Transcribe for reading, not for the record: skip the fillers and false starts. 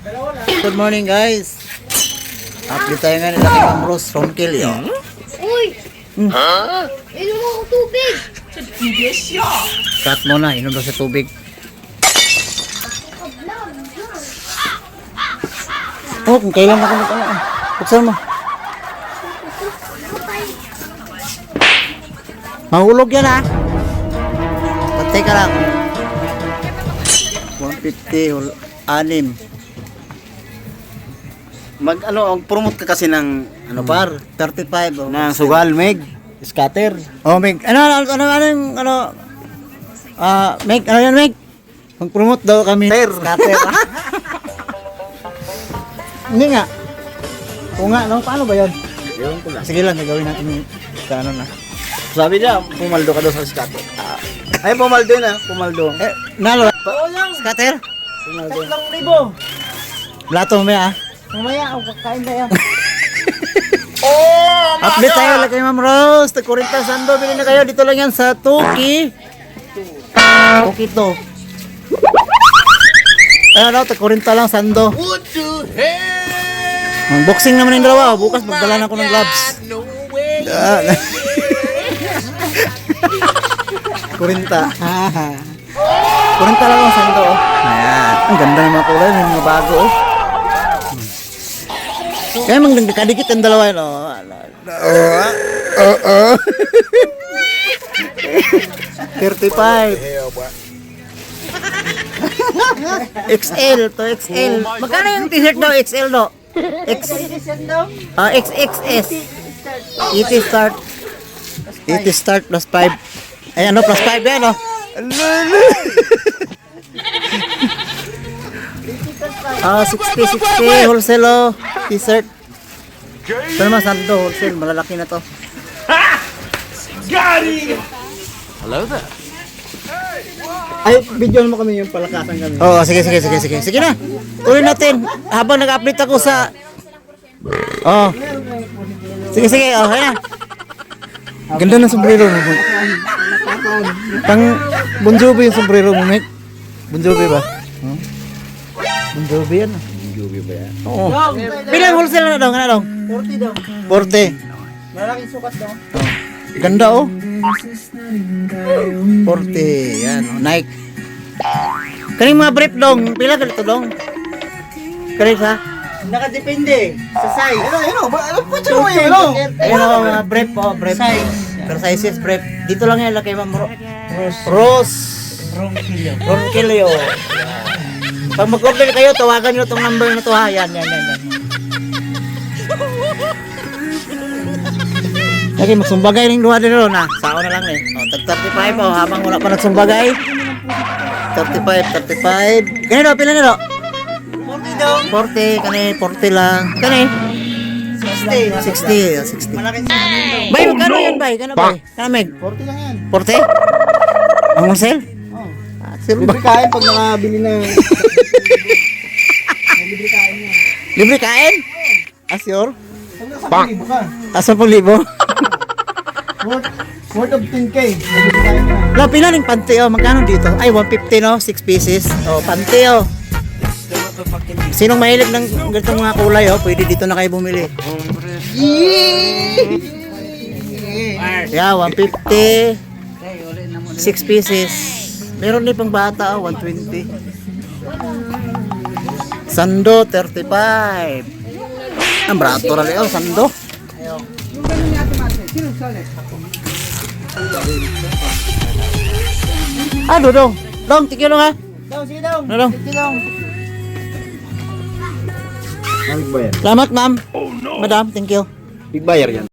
Good morning guys. Update tayo ngayon nila kay Ma'am Rose from Kilio. Uy! Inom ako tubig! Cut mo na, inom daw sa tubig. Oh, kung kailan ako nagkala. Buksan mo. Mahulog yan ha. Patay ka lang. 150, 6. Promote ka kasi ng par 35 Nang sugal, Meg. Scatter. Oh, Meg. Meg, ano yan, Meg? Mag-promote daw kami. Scatter. Hindi nga. Oo nga, no? Paano ba yun? Yun ko lang. Sige lang, gagawin natin sa ano na. Sabi niya, pumaldo ka daw sa scatter. Ay, pumaldo na. Pumaldo. Nalo. Scatter? Pumaldo. 3,000. Blato mo ah. Mamaya, kain na yan. Update tayo lang kay Ma'am Rose. Tag-40 sando. Bili na kayo. Dito lang yan sa Tuki. Tuki to. Ayun, tag-40 lang sando. What the hell? Unboxing naman yung dalawa. Bukas magdala na ako ng gloves. No way. 40. 40 lang ang sando. Ayan. Ang ganda ng mga kulay. May mga bago. Kaya mang nagkadikit ang dalawa yun. 35. XL to XL. Magkano yung t-shirt daw? XL daw? XXS. 80 start. 80 start plus 5. Ay ano plus 5 yan no? 60 wholesale oh. T-shirt. Ito naman sando wholesale. Malalaki na to. Hello there. Ay, video mo kami yung palakasan kami. Oo, sige. Sige na. Tuloy natin. Habang nag-update ako sa... Oh. Sige. Oh, kaya na. Ganda ng sombrero mo. Pang Bon Jovi yung sombrero mo, mate. Bon Jovi ba? Bon Jovi yan. Bon Jovi ba yan? Oo. Bilang wholesale na daw? 40 daw. 40. Malaking sukat daw. Ganda oh. 40. Yan oh. Nike. Kaning mga brief dong. Pila ganito dong? Kaning ha? Nakadepende sa size. Ano? Putya mo yun, ano? Ayun oh, mga brief oh. Brief. Size. Pero sizes brief. Dito lang yan kay Ma'am Rose. Ronquillo. Pag mag-order kayo, tawagan nyo itong number na to ha. Yan. Lagi magsumbagay ng luha din ron ha. Sao na lang eh. O, tag 35 oh, habang wala pa nagsumbagay. 35. Kani do, pila na do? 40 daw. 40, kani 40 lang. Kani? 60. Malaking sukat daw. Bay, magkano yan bay? Kano bay? Kano Meg? 40 lang yan. 40? Ang wholesale? Oh. Sir, Libre kain pag nakabili na. Libre kain yan. libre kain? Sure? Pag nasa 10,000 ka. 10,000? Worth of 10K. Libre kain na. La, pila ng panty oh? Magkano dito? Ay, 150 no? 6 pieces. Oh, panty oh. Sinong mahilig ng ganitong mga kulay oh? Pwede dito na kayo bumili. Yeah, 150. 6 pieces. Meron din pang bata oh, 120. Sando, 35. Ang brato rin oh, sando. Dodong. Dong, tigil lang ha. Sige daw. Dodong. Ano ba yan? Salamat, ma'am. Madam, thank you. Big buyer yan.